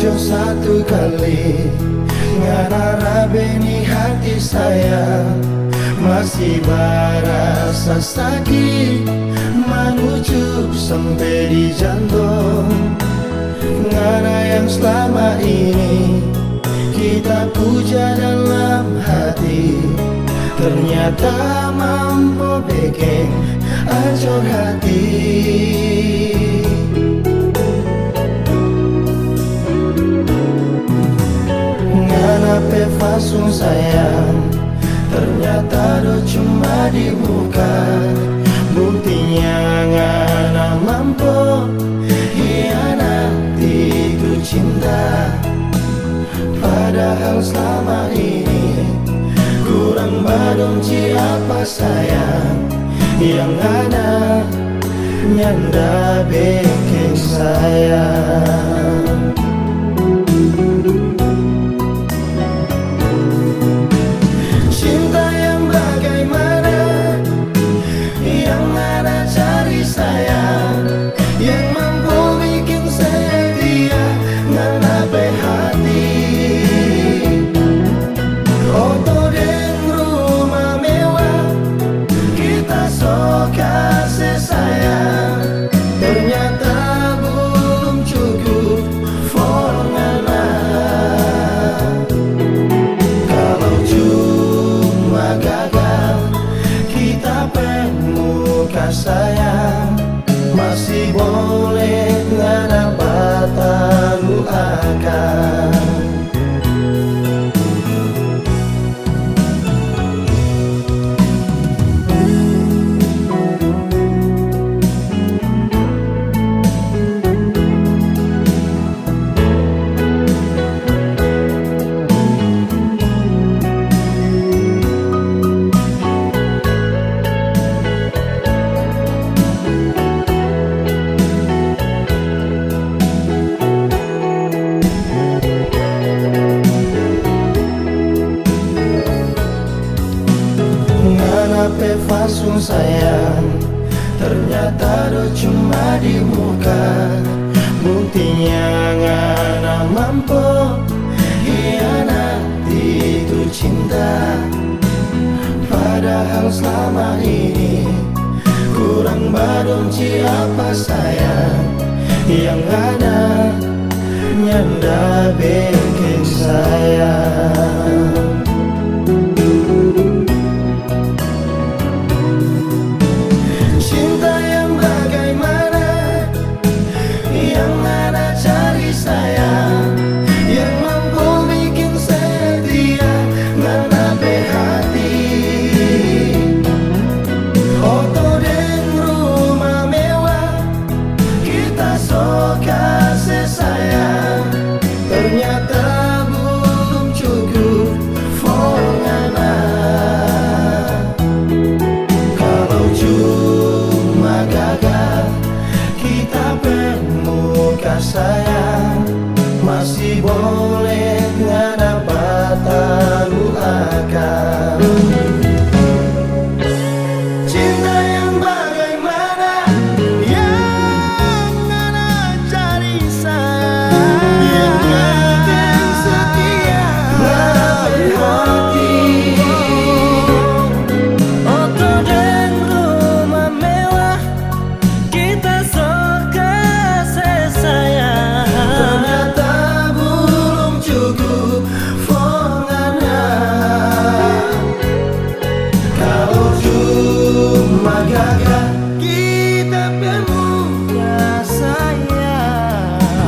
Jo satu kali ngarara beni hati saya masih berasa sakit menuju sampai di jantung. Ngana yang selama ini kita puja dalam hati ternyata mampu bikin hancur hati. Pe fasung sayang ternyata do cuma di muka, buktinya ngana mampu hianati ku cinta. Padahal selama ini kurang badung siapa sayang yang ngana nyanda bikin sayang. Sayang masih boleh ngana batalu akan. Pe fasung sayang ternyata do cuma di muka, buktinya ngana mampu hianati itu cinta. Padahal selama ini kurang badung siapa sayang yang ngana nyanda bikin sayang. Sayang masih boleh ngana batalu akan. Cinta yang bagaimana yang ngana cari sayang, yang ngana setia hati. Oto dan rumah mewah kita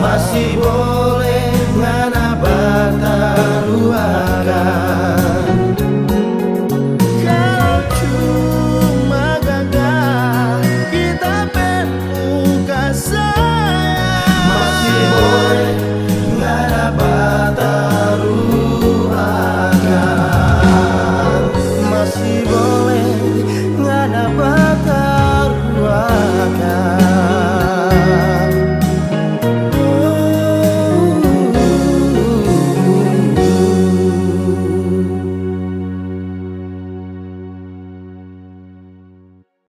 masih boleh ngana batalu akan. Kalau cuma gagal kita bermuka sayang.